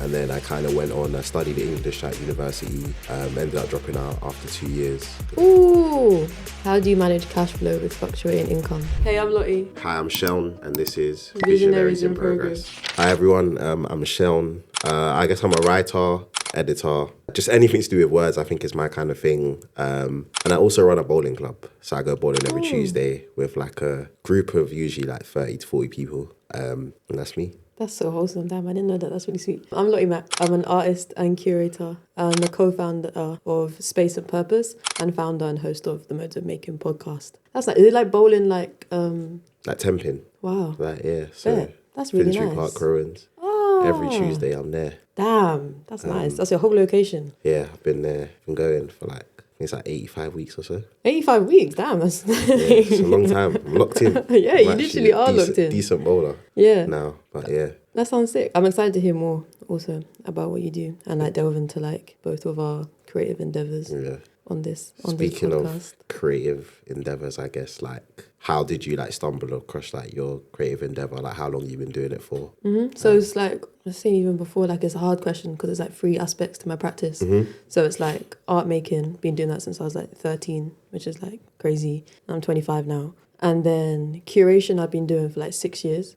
and then I kind of went on. I studied English at university. Ended up dropping out after 2 years. Ooh, how do you manage cash flow with fluctuating income? Hey, I'm Lottie. Hi, I'm Seun, and this is Visionaries in Progress. Hi everyone, I'm Seun. I guess I'm a writer, editor, just anything to do with words I think is my kind of thing. And I also run a bowling club. So I go bowling every Tuesday with like a group of usually like 30 to 40 people. And that's me. That's so wholesome. Damn, I didn't know that. That's really sweet. I'm Lottie Mac. I'm an artist and curator and a co-founder of Space and Purpose and founder and host of the Modes of Making podcast. That's like, is it like bowling like... Like temping. Wow. Like, yeah. So that's really Finsbury nice. Park, Crowans. Oh. Every Tuesday I'm there. Damn, that's nice. That's your whole location. Yeah, I've been there. Been going for like, I think it's like 85 weeks or so. 85 weeks? Damn, that's... Yeah, it's a long time. I'm locked in. Yeah, I'm you literally are locked in. Decent bowler. Yeah. Now, but yeah. That sounds sick. I'm excited to hear more also about what you do and like delve into like both of our creative endeavors on this Speaking podcast. of creative endeavors, I guess, like, how did you like stumble across like your creative endeavor? Like, how long you been doing it for? So it's like, I was saying even before, like it's a hard question because there's like 3 aspects to my practice. So it's like art making, been doing that since I was like 13, which is like crazy. I'm 25 now. And then curation I've been doing for like 6 years.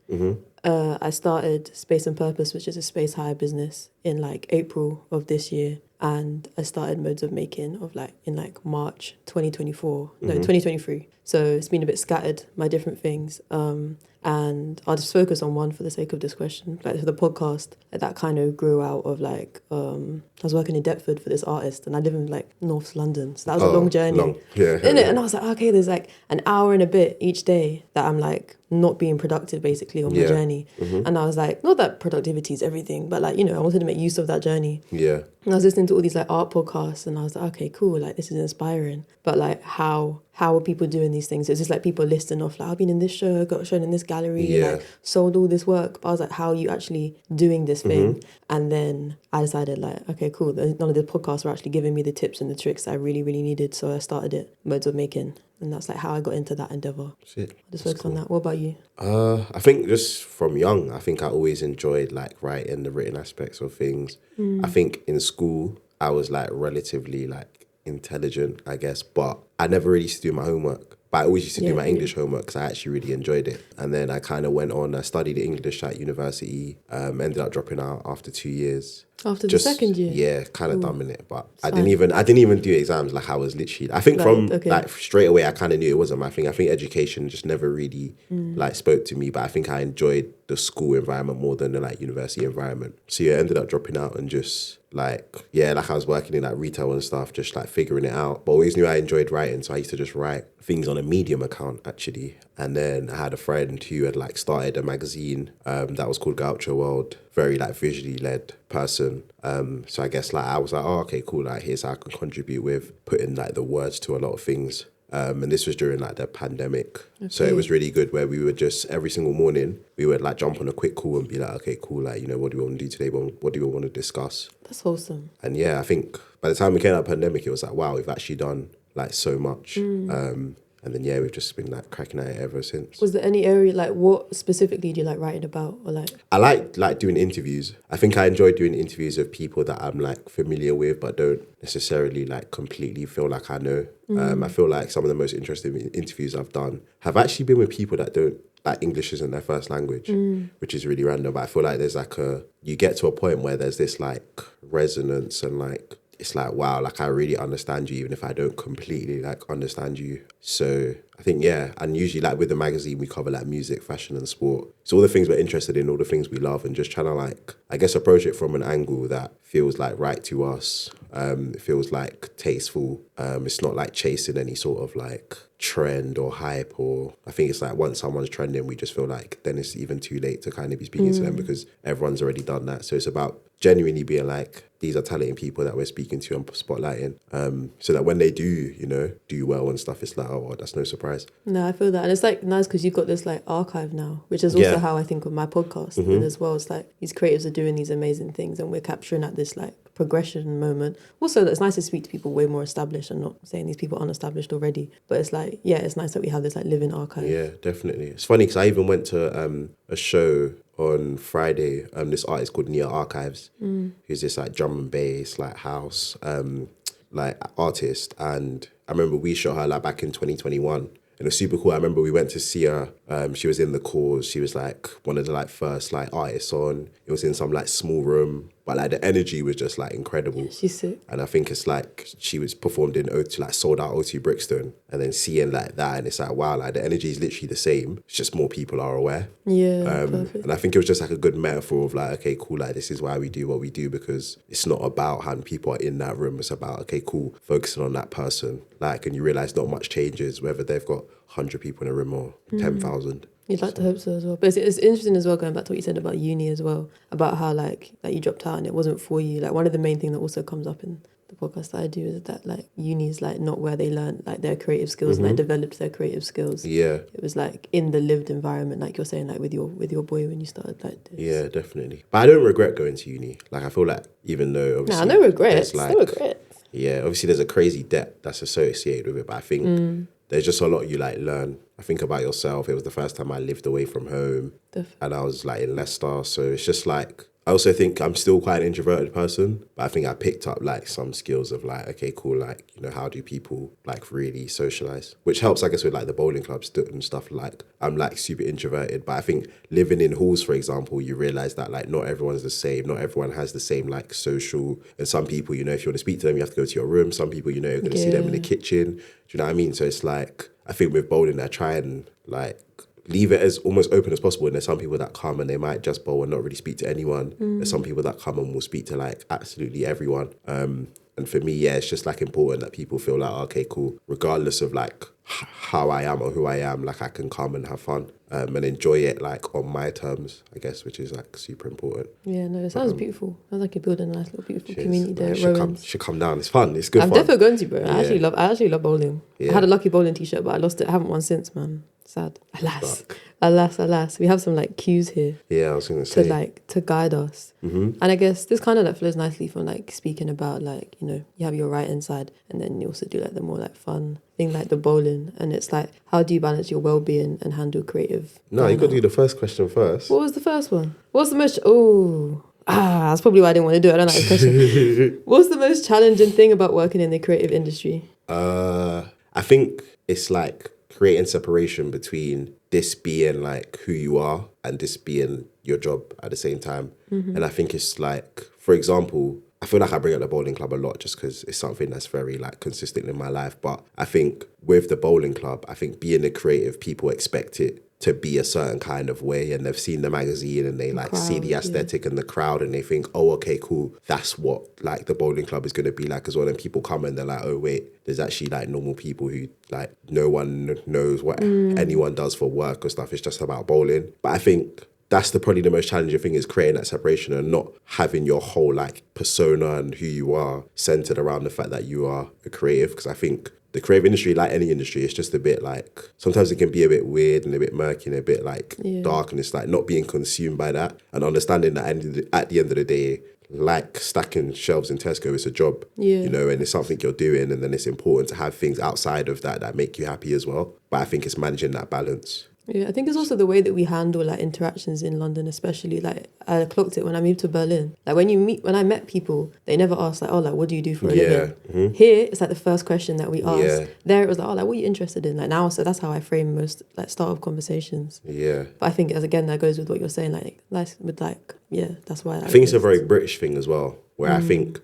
I started Space and Purpose, which is a space hire business, in like April of this year. And I started Modes of Making in like March 2024. No, 2023. So it's been a bit scattered, my different things. And I'll just focus on one for the sake of this question. Like for the podcast, that kind of grew out of like, I was working in Deptford for this artist and I live in like North London. So that was a long journey. Innit? And I was like, okay, there's like an hour and a bit each day that I'm like not being productive basically on my journey. And I was like, not that productivity is everything, but like, you know, I wanted to make use of that journey. Yeah. And I was listening to all these like art podcasts and I was like, okay, cool, like this is inspiring. But like how are people doing these things? It's just like people listing off like, I've been in this show, got shown in this gallery, like sold all this work. But I was like, how are you actually doing this thing? And then I decided like, okay, cool, none of the podcasts were actually giving me the tips and the tricks that I really, really needed. So I started it, Modes of Making. And that's like how I got into that endeavor. I just focus on that. What about you? I think just from young, I think I always enjoyed like writing the written aspects of things. I think in school, I was like relatively like intelligent, I guess, but I never really used to do my homework. But I always used to do my English homework because I actually really enjoyed it. And then I kind of went on, I studied English at university, ended up dropping out after 2 years. After the second year? Yeah, kind of dumbing it. But I didn't even do exams. Like I was literally, I think like straight away, I kind of knew it wasn't my thing. I think education just never really like spoke to me, but I think I enjoyed the school environment more than the like university environment. So yeah, I ended up dropping out and just like I was working in like retail and stuff, just like figuring it out. But always knew I enjoyed writing, so I used to just write things on a Medium account actually. And then I had a friend who had like started a magazine that was called Gauchoworld, very like visually led person. So I guess like I was like, oh okay, cool, like here's how I can contribute with putting like the words to a lot of ththings. And this was during like the pandemic. Okay. So it was really good where we would just every single morning we would like jump on a quick call and be like, okay, cool, like, you know, what do we want to do today? What do we want to discuss? That's wholesome. And yeah, I think by the time we came out of the pandemic, it was like, wow, we've actually done like so much. And then we've just been like cracking at it ever since. Was there any area, like what specifically do you like writing about or like? I like doing interviews. I think I enjoy doing interviews of people that I'm like familiar with but don't necessarily like completely feel like I know. I feel like some of the most interesting interviews I've done have actually been with people that don't like English isn't their first language, which is really random. But I feel like there's like you get to a point where there's this like resonance and like, it's like, wow, like I really understand you even if I don't completely like understand you. So I think, and usually like with the magazine, we cover like music, fashion and sport. So all the things we're interested in, all the things we love, and just trying to like, I guess, approach it from an angle that feels like right to us. It feels like tasteful. It's not like chasing any sort of like trend or hype, or I think it's like once someone's trending, we just feel like then it's even too late to kind of be speaking to them because everyone's already done that. So it's about genuinely being like, these are talented people that we're speaking to and spotlighting, so that when they do, you know, do well and stuff, it's like, oh, well, that's no surprise. No, I feel that. And it's like nice because you've got this like archive now, which is also how I think of my podcast as well. It's like these creatives are doing these amazing things and we're capturing at this like progression moment. Also, it's nice to speak to people way more established and not saying these people aren't established already. But it's like, it's nice that we have this like living archive. Yeah, definitely. It's funny because I even went to a show on Friday this artist called Nia Archives, who's this like drum and bass, like house, like artist. And I remember we shot her like back in 2021. And it was super cool. I remember we went to see her. She was in the cause. She was like one of the like first like artists on. It was in some like small room, but like the energy was just like incredible. Yeah, she's sick. And I think it's like she was performed in O2, like sold out O2 Brixton, and then seeing like that, and it's like wow, like the energy is literally the same. It's just more people are aware. Yeah, perfect. And I think it was just like a good metaphor of like, okay, cool, like this is why we do what we do, because it's not about how many people are in that room. It's about, okay, cool, focusing on that person. Like, and you realize not much changes whether they've got 100 people in a room or 10,000. You'd like to hope so as well. But it's interesting as well, going back to what you said about uni as well, about how like you dropped out and it wasn't for you. Like one of the main things that also comes up in the podcast that I do is that like uni is like not where they learn like their creative skills and like developed their creative skills. Yeah. It was like in the lived environment, like you're saying, like with your boy when you started like this. Yeah, definitely. But I don't regret going to uni. Like I feel like even though obviously no regrets. like, No regrets. Yeah, obviously there's a crazy debt that's associated with it, but I think there's just a lot you like learn. I think about yourself. It was the first time I lived away from home. Definitely. And I was like in Leicester. So it's just like, I also think I'm still quite an introverted person, but I think I picked up like some skills of like, okay, cool, like, you know, how do people like really socialize? Which helps, I guess, with like the bowling clubs and stuff. Like I'm like super introverted, but I think living in halls, for example, you realize that like not everyone's the same. Not everyone has the same like social, and some people, you know, if you want to speak to them, you have to go to your room. Some people, you know, you're going to see them in the kitchen. Do you know what I mean? So it's like, I think with bowling, I try and like leave it as almost open as possible. And there's some people that come and they might just bowl and not really speak to anyone. There's some people that come and will speak to like absolutely everyone. And for me, yeah, it's just like important that people feel like, okay, cool, regardless of like how I am or who I am, like I can come and have fun and enjoy it like on my terms, I guess, which is like super important. Yeah, no, it sounds beautiful. Sounds like you're building a nice little beautiful community there. Should come down. It's fun. It's good I'm fun. definitely going to, bro. Yeah. I actually love bowling. Yeah. I had a lucky bowling t-shirt, but I lost it. I haven't won since, man. Sad. Alas. We have some like cues here Yeah, I was going to say. to guide us. And I guess this kind of like flows nicely from like speaking about like, you know, you have your right inside and then you also do like the more like fun thing like the bowling. And it's like, how do you balance your well-being and handle creative? No, you got to do the first question first. What was the first one? What's the most... that's probably why I didn't want to do it. I don't like this question. What's the most challenging thing about working in the creative industry? I think it's like creating separation between this being like who you are and this being your job at the same time. And I think it's like, for example, I feel like I bring up the bowling club a lot just because it's something that's very like consistent in my life. But I think with the bowling club, I think being a creative, people expect it to be a certain kind of way, and they've seen the magazine and they like crowd, see the aesthetic and the crowd and they think, oh, okay, cool, that's what like the bowling club is going to be like as well. And people come and they're like, oh wait, there's actually like normal people who like no one knows what anyone does for work or stuff. It's just about bowling. But I think that's probably the most challenging thing, is creating that separation and not having your whole like persona and who you are centered around the fact that you are a creative. Because I think the creative industry, like any industry, it's just a bit like, sometimes it can be a bit weird and a bit murky and a bit like dark, and it's like not being consumed by that and understanding that at the end of the day, like stacking shelves in Tesco, it's a job, you know, and it's something you're doing, and then it's important to have things outside of that make you happy as well. But I think it's managing that balance. Yeah, I think it's also the way that we handle like interactions in London, especially. Like I clocked it when I moved to Berlin. Like when I met people, they never asked like, oh, like what do you do for a living? Here, it's like the first question that we ask. There, it was like, oh, like what are you interested in? Like now, so that's how I frame most like start of conversations. Yeah. But I think again that goes with what you're saying. Like nice with like that's why I think it's a very British thing as well, where I think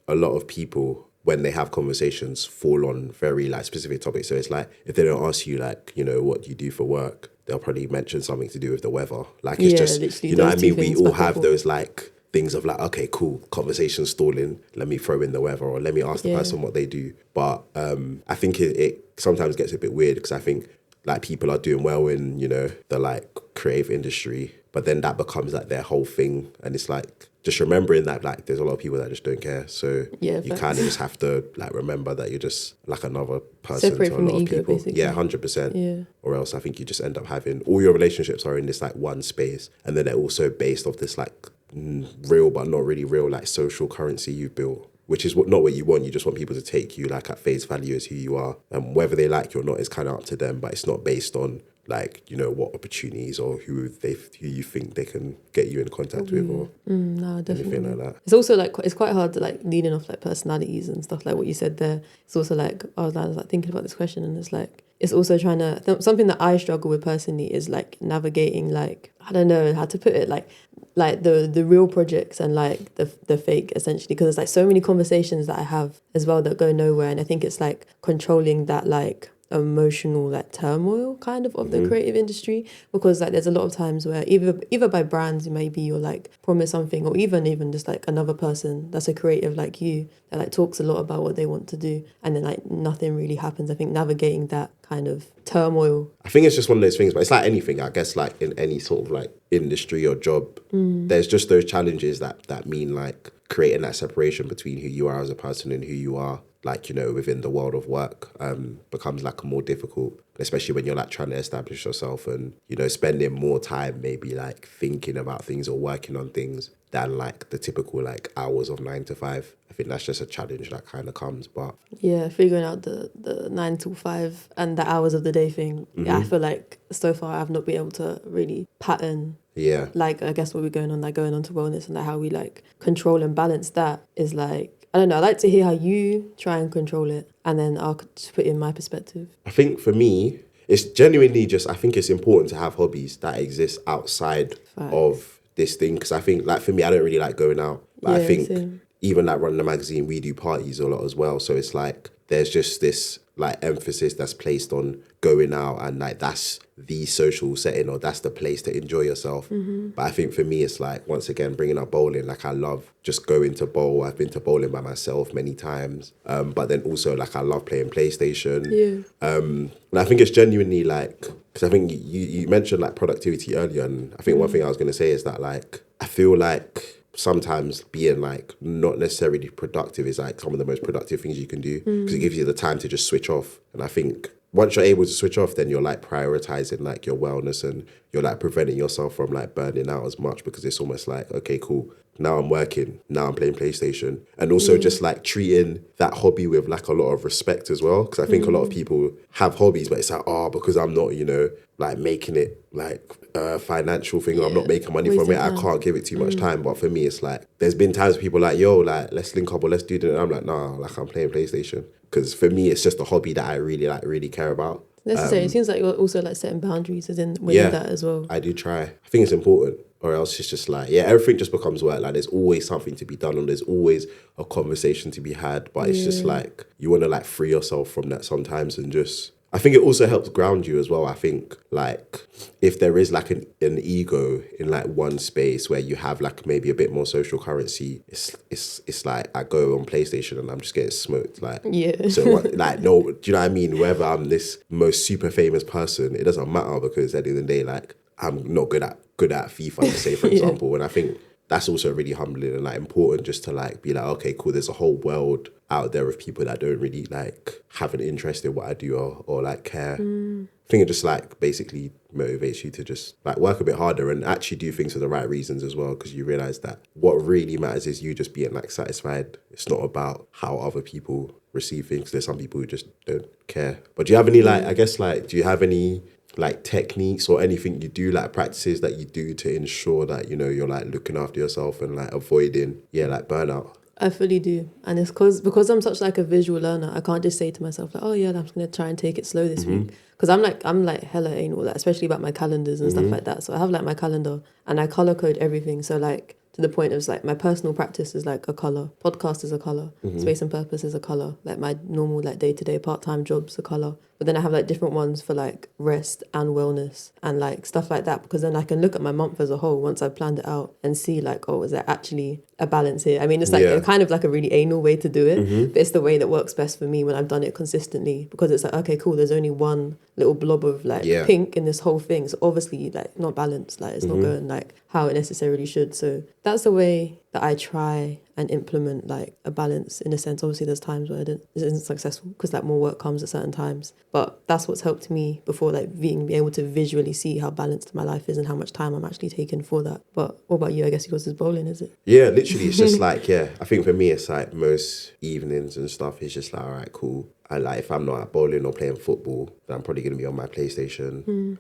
a lot of people, when they have conversations, fall on very like specific topics. So it's like, if they don't ask you like, you know, what do you do for work, they'll probably mention something to do with the weather. Like it's just, you know what I mean? We all have those like things of like, okay, cool, conversation stalling, let me throw in the weather, or let me ask the person what they do. But I think it sometimes gets a bit weird, because I think like people are doing well in, you know, the like creative industry, but then that becomes like their whole thing. And it's like, just remembering that like there's a lot of people that just don't care. So you kind of just have to like remember that you're just like another person separate to a from lot the of ego, people. basically. Yeah, 100%. Yeah. Or else I think you just end up having all your relationships are in this like one space, and then they're also based off this like real but not really real like social currency you've built which is not what you want. You just want people to take you like at face value as who you are, and whether they like you or not is kind of up to them. But it's not based on like, you know, what opportunities or who you think they can get you in contact with or no, definitely. anything like that. It's also like it's quite hard to like leaning off like personalities and stuff like what you said there. It's also like I was like thinking about this question, and it's like it's also trying to something that I struggle with personally is like navigating, like I don't know how to put it, like the real projects and like the fake, essentially, because there's like so many conversations that I have as well that go nowhere, and I think it's like controlling that like emotional like turmoil kind of the creative industry, because like there's a lot of times where either by brands maybe you're like promise something, or even just like another person that's a creative like you that like talks a lot about what they want to do, and then like nothing really happens. I think navigating that kind of turmoil, I think it's just one of those things, but it's like anything, I guess, like in any sort of like industry or job, there's just those challenges that mean like creating that separation between who you are as a person and who you are, like, you know, within the world of work, becomes like more difficult, especially when you're like trying to establish yourself and, you know, spending more time maybe like thinking about things or working on things than like the typical like hours of 9 to 5. I think that's just a challenge that kind of comes. But yeah, figuring out the 9 to 5 and the hours of the day thing. Yeah, I feel like so far I've not been able to really pattern. Yeah, like I guess what we're going on to wellness, and like how we like control and balance that is like, I don't know, I'd like to hear how you try and control it, and then I'll just put in my perspective. I think for me, it's genuinely just, I think it's important to have hobbies that exist outside of this thing. Because I think, like, for me, I don't really like going out. But I think same. even like running a magazine, we do parties a lot as well. So it's like, there's just this like emphasis that's placed on going out, and like that's the social setting, or that's the place to enjoy yourself. But I think for me, it's like, once again, bringing up bowling, like I love just going to bowl. I've been to bowling by myself many times. But then also like I love playing PlayStation. And I think it's genuinely like, because I think you mentioned like productivity earlier, and I think one thing I was going to say is that like, I feel like sometimes being like not necessarily productive is like some of the most productive things you can do, because it gives you the time to just switch off. And I think once you're able to switch off, then you're like prioritizing like your wellness, and you're like preventing yourself from like burning out as much, because it's almost like, okay, cool, now I'm working, now I'm playing PlayStation. And also just like treating that hobby with like a lot of respect as well, because I think a lot of people have hobbies, but it's like, oh, because I'm not, you know, like making it like a financial thing, or I'm not making money from it, I can't give it too much time. But for me, it's like, there's been times people like, yo, like, let's link up or let's do that. And I'm like, nah, like I'm playing PlayStation. Because for me, it's just a hobby that I really care about. Necessary. It seems like you're also like setting boundaries within that as well. I do try. I think it's important, or else it's just like, everything just becomes work. Like there's always something to be done, and there's always a conversation to be had. But it's just like, you want to like free yourself from that sometimes, and just, I think it also helps ground you as well. I think like if there is like an ego in like one space where you have like maybe a bit more social currency, it's like I go on PlayStation and I'm just getting smoked. Like, so what, like, no, do you know what I mean? Whether I'm this most super famous person, it doesn't matter, because at the end of the day, like I'm not good at FIFA, let's say, for example. And I think that's also really humbling and like important, just to like be like, okay, cool, there's a whole world out there of people that don't really like have an interest in what I do, or like care. I think it just like basically motivates you to just like work a bit harder and actually do things for the right reasons as well, because you realize that what really matters is you just being like satisfied. It's not about how other people receive things. There's some people who just don't care. But do you have any like, I guess like, do you have any like techniques or anything you do, like practices that you do to ensure that, you know, you're like looking after yourself and like avoiding like burnout? I fully do. And it's because I'm such like a visual learner, I can't just say to myself like, oh yeah, I'm just going to try and take it slow this week. Because I'm like hella anal, like, especially about my calendars and stuff like that. So I have like my calendar and I color code everything. So like to the point of like my personal practice is like a color, podcast is a color, space and purpose is a color, like my normal like day-to-day part-time job's a color. But then I have like different ones for like rest and wellness and like stuff like that, because then I can look at my month as a whole once I've planned it out and see like, oh, is there actually a balance here? I mean, it's like a kind of like a really anal way to do it, but it's the way that works best for me when I've done it consistently, because it's like, okay, cool, there's only one little blob of like pink in this whole thing. So obviously like not balanced, like it's not going like how it necessarily should. So that's the way that I try and implement like a balance in a sense. Obviously there's times where it isn't successful because like more work comes at certain times, but that's what's helped me before, like being able to visually see how balanced my life is and how much time I'm actually taking for that. But what about you? I guess yours is bowling, is it? Yeah, literally, it's just like, yeah, I think for me, it's like most evenings and stuff, it's just like, all right, cool. And like, if I'm not at bowling or playing football, then I'm probably going to be on my PlayStation.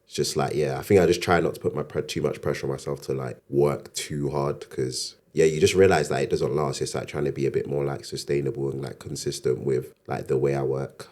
It's just like, yeah, I think I just try not to put too much pressure on myself to like work too hard because yeah, you just realize that it doesn't last. It's like trying to be a bit more like sustainable and like consistent with like the way I work.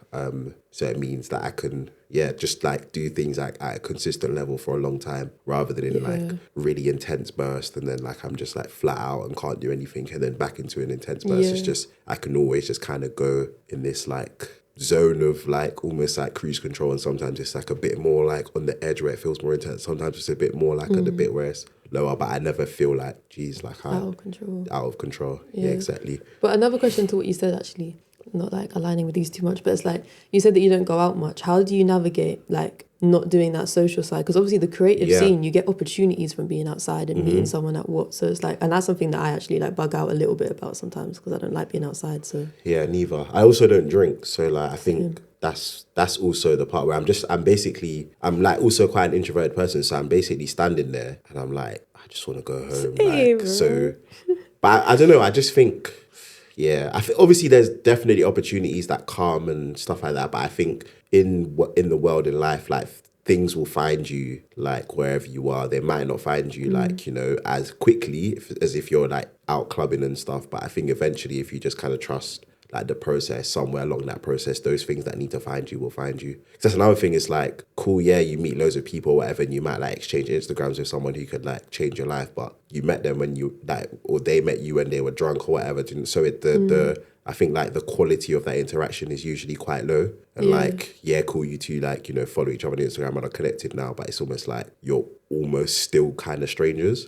So it means that I can, yeah, just like do things like at a consistent level for a long time rather than in like really intense burst and then like I'm just like flat out and can't do anything and then back into an intense burst. It's just, I can always just kind of go in this like zone of like almost like cruise control, and sometimes it's like a bit more like on the edge where it feels more intense. Sometimes it's a bit more like at the bit where it's lower, but I never feel like, geez, like out of control. Out of control. Yeah, exactly. But another question to what you said, actually, not like aligning with these too much, but it's like you said that you don't go out much. How do you navigate like not doing that social side? Because obviously the creative scene, you get opportunities from being outside and meeting someone at what. So it's like, and that's something that I actually like bug out a little bit about sometimes because I don't like being outside. So yeah, neither. I also don't drink, so like I think that's also the part where I'm like also quite an introverted person, so I'm basically standing there and I'm like, I just want to go home. Same. Like, so, but I don't know. I just think, yeah, obviously there's definitely opportunities that come and stuff like that. But I think in the world, in life, like things will find you like wherever you are. They might not find you like, you know, as quickly as if you're like out clubbing and stuff. But I think eventually if you just kind of trust like the process, somewhere along that process, those things that need to find you will find you. That's another thing. It's like, cool, yeah, you meet loads of people or whatever, and you might like exchange Instagrams with someone who could like change your life, but you met them when you like, or they met you when they were drunk or whatever. So I think like the quality of that interaction is usually quite low. And like, yeah, cool, you two like, you know, follow each other on Instagram and are connected now, but it's almost like you're almost still kind of strangers.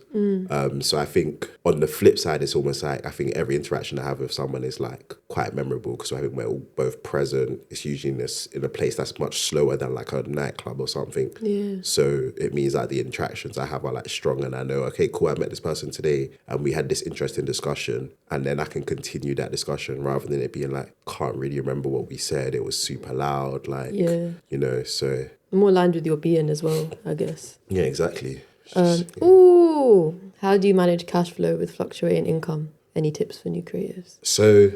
So I think on the flip side, it's almost like I think every interaction I have with someone is like quite memorable because I think we're all both present. It's usually in a place that's much slower than like a nightclub or something. Yeah. So it means that the interactions I have are like strong and I know, okay, cool, I met this person today and we had this interesting discussion, and then I can continue that discussion rather than it being like, can't really remember what we said. It was super loud, like, you know, so. More aligned with your being as well, I guess. Yeah, exactly. How do you manage cash flow with fluctuating income? Any tips for new creatives? So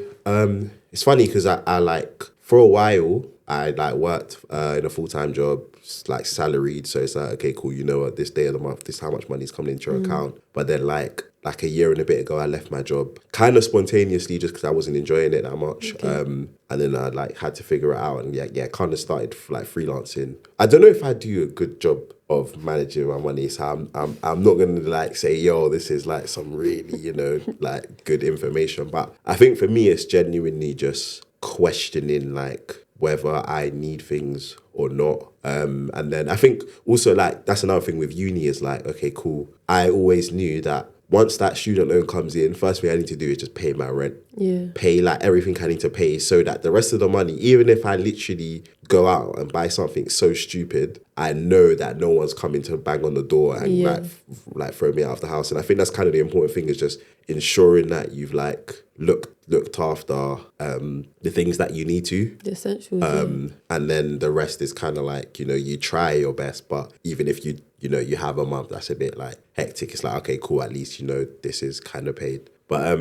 it's funny because I like for a while I like worked in a full-time job, like salaried. So it's like, okay, cool, you know what, this day of the month, this is how much money's coming into your account. But then like a year and a bit ago, I left my job kind of spontaneously just because I wasn't enjoying it that much. Okay. And then I like had to figure it out and kind of started like freelancing. I don't know if I do a good job of managing my money, so I'm not gonna like say, yo, this is like some really, you know, like good information. But I think for me, it's genuinely just questioning like whether I need things or not. And then I think also like that's another thing with uni is like, okay, cool. I always knew that once that student loan comes in, first thing I need to do is just pay my rent. Yeah. Pay like everything I need to pay so that the rest of the money, even if I literally go out and buy something so stupid, I know that no one's coming to bang on the door and like throw me out of the house. And I think that's kind of the important thing, is just ensuring that you've like looked after the things that you need to. The essentials. And then the rest is kind of like, you know, you try your best, but even if you know, you have a month that's a bit like hectic, it's like, okay, cool, at least, you know, this is kind of paid. But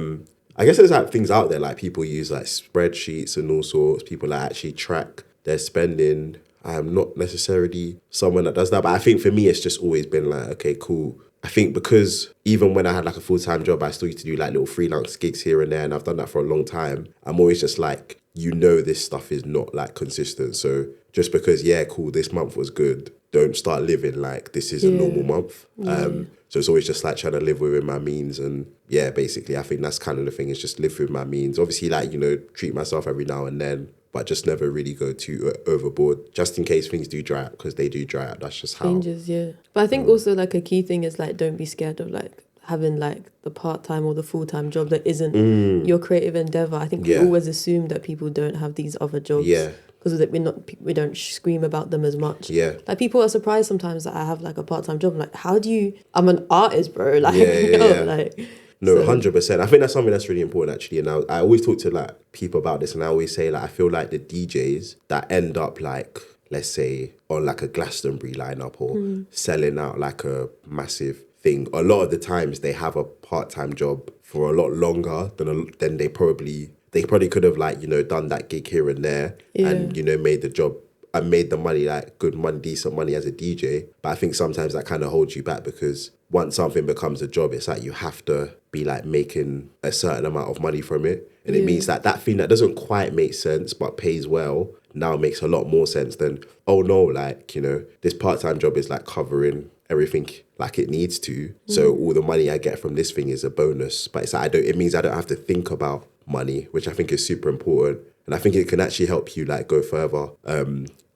I guess there's like things out there, like people use like spreadsheets and all sorts, people that actually track their spending. I'm not necessarily someone that does that, but I think for me, it's just always been like, okay, cool. I think because even when I had like a full-time job, I still used to do like little freelance gigs here and there, and I've done that for a long time. I'm always just like, you know, this stuff is not like consistent. So just because, yeah, cool, this month was good, don't start living like this is a normal month. So it's always just like trying to live within my means. And yeah, basically, I think that's kind of the thing, is just live within my means. Obviously, like, you know, treat myself every now and then, but just never really go too overboard, just in case things do dry up, because they do dry up. That's just how. Changes, yeah. But I think also like a key thing is like, don't be scared of like having like the part-time or the full-time job that isn't your creative endeavor. I think we always assume that people don't have these other jobs. Yeah. Because we don't scream about them as much. Yeah. Like people are surprised sometimes that I have like a part-time job. I'm like, I'm an artist, bro. Like, like No, So, 100%. I think that's something that's really important actually. And I always talk to like people about this, and I always say like I feel like the DJs that end up like, let's say on like a Glastonbury lineup or selling out like a massive thing, a lot of the times they have a part-time job for a lot longer than they probably could have like, done that gig here and there and, made the job and made the money, like good money, decent money as a DJ. But I think sometimes that kind of holds you back because once something becomes a job, it's like you have to be like making a certain amount of money from it. And it means that that thing that doesn't quite make sense but pays well now makes a lot more sense than, oh no, like, this part-time job is like covering everything like it needs to. So all the money I get from this thing is a bonus. But it's like it means I don't have to think about money, which I think is super important. And I think it can actually help you like go further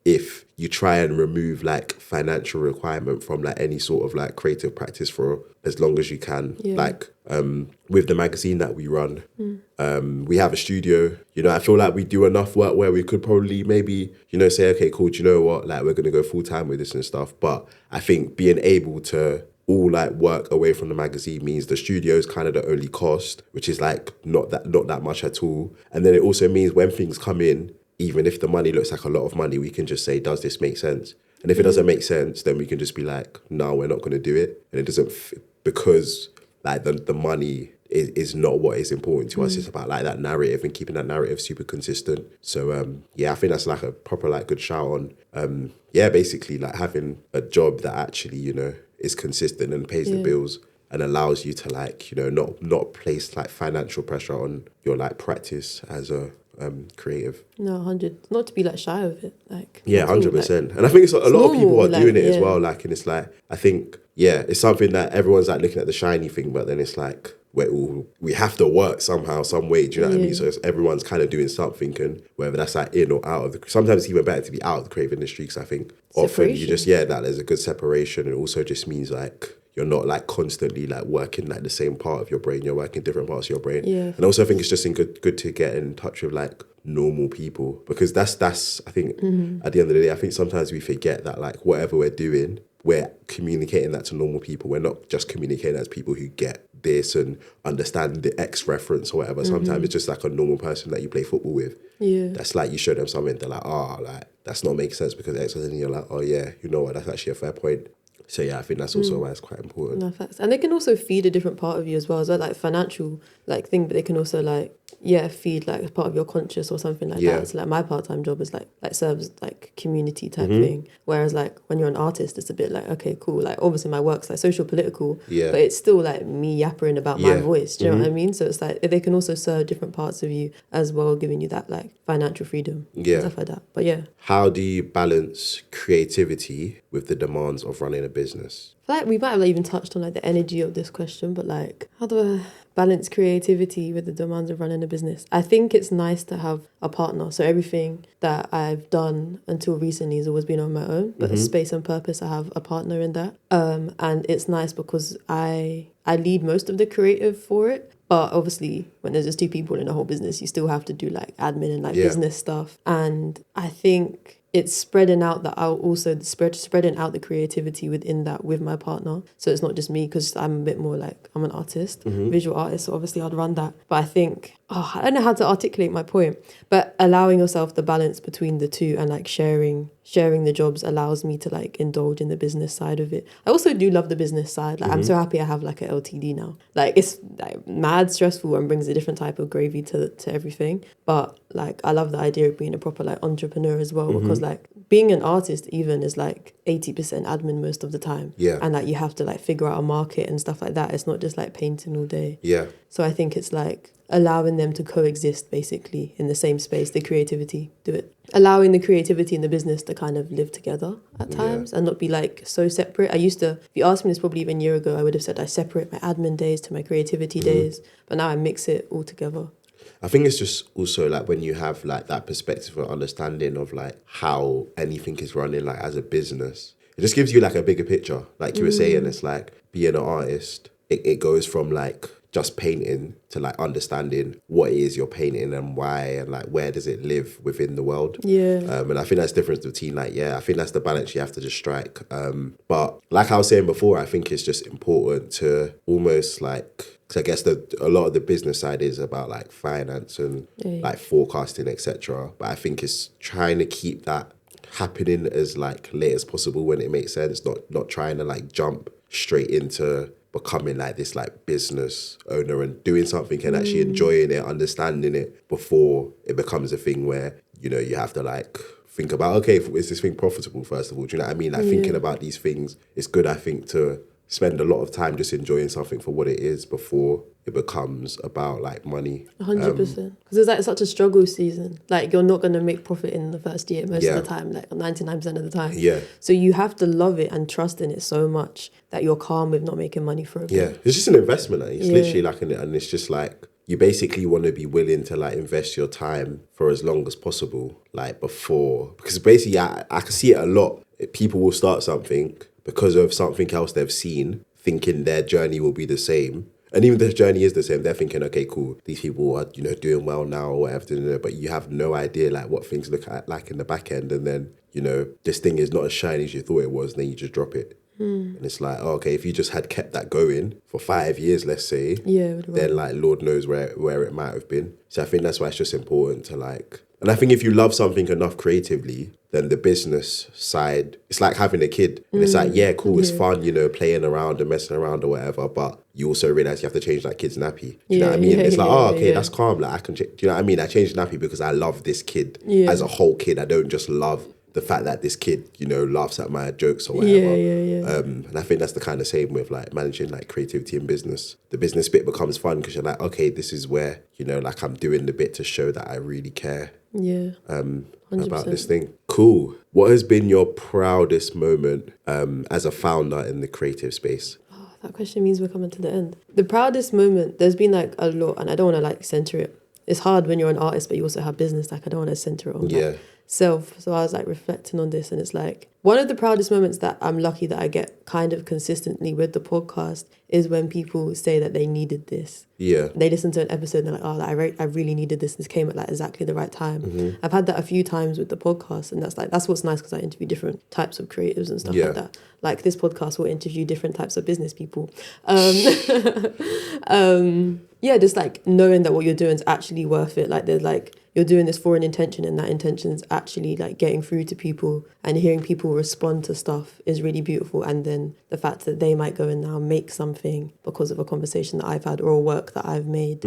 if you try and remove like financial requirement from like any sort of like creative practice for as long as you can. Like with the magazine that we run, we have a studio. I feel like we do enough work where we could probably maybe, say, okay, cool, do you know what? Like we're going to go full time with this and stuff. But I think being able to all like work away from the magazine means the studio is kind of the only cost, which is like not that much at all. And then it also means when things come in, even if the money looks like a lot of money, we can just say, does this make sense? And if it doesn't make sense, then we can just be like, no, we're not going to do it. And it doesn't, because like the money is not what is important to us. It's about like that narrative and keeping that narrative super consistent. So I think that's like a proper like good shout on. Basically like having a job that actually, is consistent and pays the bills and allows you to like, not place like financial pressure on your like practice as a creative. No, 100. Not to be like shy of it. Like 100%. And I think it's a lot of people are like, doing it as well. Like, and it's like, I think, it's something that everyone's like looking at the shiny thing, but then it's like, we have to work somehow, some way, do you know what I mean? So everyone's kind of doing something, and whether that's like in or out of sometimes it's even better to be out of the creative industry, because I think often you just, that there's a good separation. And it also just means like, you're not like constantly like working like the same part of your brain. You're working different parts of your brain. Yeah. And also I think it's just good to get in touch with like normal people, because that's I think at the end of the day, I think sometimes we forget that like whatever we're doing, we're communicating that to normal people. We're not just communicating as people who get this and understand the X reference or whatever. Sometimes it's just like a normal person that you play football with. Yeah. That's like you show them something, they're like, like that's not making sense because X, and then you're like, oh yeah, you know what, that's actually a fair point. So I think that's also why it's quite important. No, facts. And they can also feed a different part of you as well like financial like thing, but they can also like feed like as part of your conscious or something like that. So like my part-time job is like serves like community type thing, whereas like when you're an artist, it's a bit like, okay, cool, like obviously my work's like social political, but it's still like me yappering about my voice, do you know what I mean? So it's like they can also serve different parts of you as well, giving you that like financial freedom and stuff like that. But how do you balance creativity with the demands of running a business? I feel like we might have like, even touched on like the energy of this question, but like, how do I balance creativity with the demands of running a business? I think it's nice to have a partner. So everything that I've done until recently has always been on my own, but Space and Purpose, I have a partner in that. And it's nice because I lead most of the creative for it. But obviously, when there's just two people in a whole business, you still have to do like admin and like business stuff. And I think it's spreading out spreading out the creativity within that with my partner. So it's not just me, because I'm a bit more like, I'm an artist, visual artist, so obviously I'd run that. But I think, I don't know how to articulate my point, but allowing yourself the balance between the two and like sharing the jobs allows me to like indulge in the business side of it. I also do love the business side. Like I'm so happy I have like a LTD now. Like it's like mad stressful and brings a different type of gravy to everything. But like I love the idea of being a proper like entrepreneur as well, because like being an artist even is like 80% admin most of the time. Yeah. And like you have to like figure out a market and stuff like that. It's not just like painting all day. Yeah. So I think it's like allowing them to coexist basically in the same space, the creativity, allowing the creativity and the business to kind of live together at times and not be like so separate. I used to, if you asked me this probably even a year ago, I would have said I separate my admin days to my creativity days, but now I mix it all together. I think it's just also like when you have like that perspective or understanding of like how anything is running like as a business, it just gives you like a bigger picture. Like you were saying, it's like being an artist, it goes from like just painting to like understanding what it is you're painting and why, and like where does it live within the world. And I think that's the difference between like, I think that's the balance you have to just strike. But like I was saying before, I think it's just important to almost like, because I guess a lot of the business side is about like finance and like forecasting, etc. But I think it's trying to keep that happening as like late as possible when it makes sense, not trying to like jump straight into becoming like this like business owner and doing something and actually enjoying it, understanding it before it becomes a thing where, you know, you have to like think about, okay, is this thing profitable first of all? Do you know what I mean? Like thinking about these things, it's good, I think, to spend a lot of time just enjoying something for what it is before it becomes about like money. 100%. Because it's like such a struggle season. Like you're not going to make profit in the first year most of the time, like 99% of the time. So you have to love it and trust in it so much that you're calm with not making money for a bit. It's just an investment. It's literally like, and it's just like, you basically want to be willing to like invest your time for as long as possible, like before, because basically I can see it a lot. People will start something because of something else they've seen, thinking their journey will be the same. And even if their journey is the same, they're thinking, okay, cool, these people are, you know, doing well now or whatever, but you have no idea like what things look like in the back end. And then, you know, this thing is not as shiny as you thought it was, and then you just drop it. And it's like, oh, okay, if you just had kept that going for 5 years, let's say, then like Lord knows where it might have been. So I think that's why it's just important to like, and I think if you love something enough creatively, then the business side, it's like having a kid. And it's like, yeah, cool, it's fun, you know, playing around and messing around or whatever, but you also realize you have to change that kid's nappy. Do you know what I mean? It's like, oh, okay, that's calm. Like I can, do you know what I mean? I changed the nappy because I love this kid as a whole kid. I don't just love the fact that this kid, you know, laughs at my jokes or whatever. And I think that's the kind of same with like managing like creativity in business. The business bit becomes fun because you're like, okay, this is where, you know, like I'm doing the bit to show that I really care. About this thing. Cool. What has been your proudest moment as a founder in the creative space? Oh, that question means we're coming to the end. The proudest moment, there's been like a lot, and I don't want to like center it. It's hard when you're an artist, but you also have business. Like I don't want to center it on like, self. So I was like reflecting on this, and it's like one of the proudest moments that I'm lucky that I get kind of consistently with the podcast is when people say that they needed this. They listen to an episode and they're like, oh, I really needed this. This came at like exactly the right time. I've had that a few times with the podcast, and that's what's nice because I interview different types of creatives and stuff like that. Like this podcast will interview different types of business people. Just like knowing that what you're doing is actually worth it. Like there's like, you're doing this for an intention, and that intention is actually like getting through to people, and hearing people respond to stuff is really beautiful. And then the fact that they might go and now make something because of a conversation that I've had or a work that I've made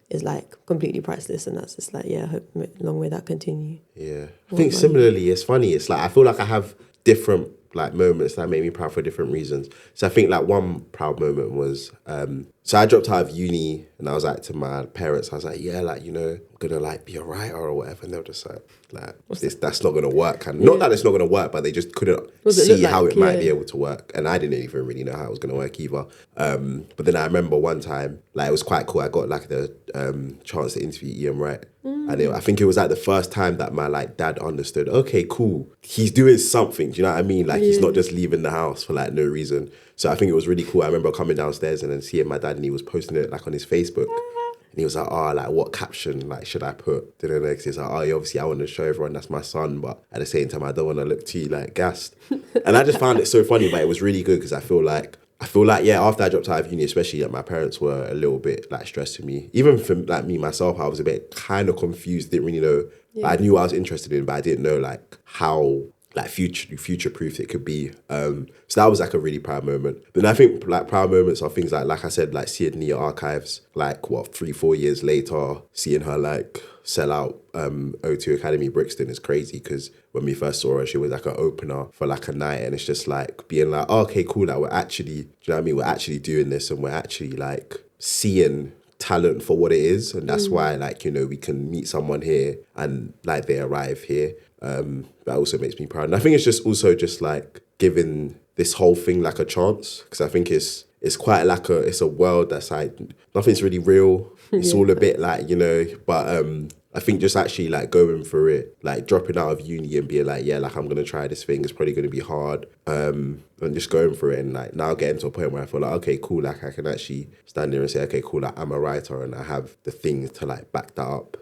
is like completely priceless. And that's just like, I hope long may that continue. I think similarly, it's funny. It's like, I feel like I have different like moments that make me proud for different reasons. So I think like one proud moment was, so I dropped out of uni and I was like to my parents, I was like, like, you know, I'm gonna like be a writer or whatever. And they were just like that's not gonna work. And not that it's not gonna work, but they just couldn't see how it might be able to work. And I didn't even really know how it was gonna work either. But then I remember one time, like it was quite cool. I got like the chance to interview Ian Wright. And I think it was like the first time that my like dad understood, okay, cool, he's doing something, do you know what I mean? Like he's not just leaving the house for like no reason. So I think it was really cool. I remember coming downstairs and then seeing my dad, and he was posting it like on his Facebook. And he was like, oh, like what caption like should I put? Because he's like, oh, obviously I want to show everyone that's my son, but at the same time I don't want to look too like gassed. And I just found it so funny, but it was really good because I feel like, after I dropped out of uni, especially, like, my parents were a little bit, like, stressed with me. Even for, like, me, myself, I was a bit kind of confused, didn't really know. But I knew what I was interested in, but I didn't know, like, how, like, future-proof it could be. So that was, like, a really proud moment. Then I think, like, proud moments are things like I said, like, seeing Nia Archives, like, 3-4 years later, seeing her, like, sell out O2 Academy Brixton is crazy because when we first saw her, she was like an opener for like a night, and it's just like being like, oh, okay, cool, like we're actually, do you know what I mean? We're actually doing this, and we're actually like seeing talent for what it is, and that's why, like, you know, we can meet someone here and like they arrive here. That also makes me proud, and I think it's just also just like giving this whole thing like a chance, because I think it's quite like it's a world that's like nothing's really real. It's all a bit like, you know, but I think just actually like going for it, like dropping out of uni and being like, yeah, like I'm gonna try this thing. It's probably gonna be hard. And just going for it and like now getting to a point where I feel like, okay, cool, like I can actually stand there and say, okay, cool, like I'm a writer and I have the things to like back that up.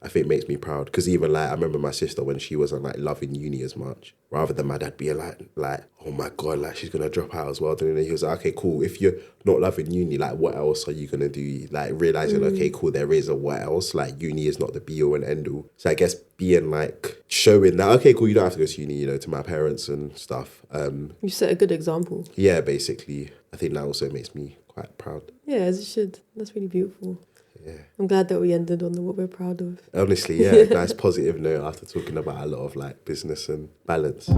I think makes me proud because even like I remember my sister when she wasn't like loving uni as much, rather than my dad being like oh my god, like she's gonna drop out as well. Then he was like, okay, cool. If you're not loving uni, like what else are you gonna do? Like realizing, okay, cool, there is a what else. Like uni is not the be all and end all. So I guess being like showing that, okay, cool, you don't have to go to uni, you know, to my parents and stuff. You set a good example. Yeah, basically, I think that also makes me quite proud. Yeah, as it should. That's really beautiful. Yeah. I'm glad that we ended on what we're proud of. Honestly, yeah, nice positive note after talking about a lot of like business and balance.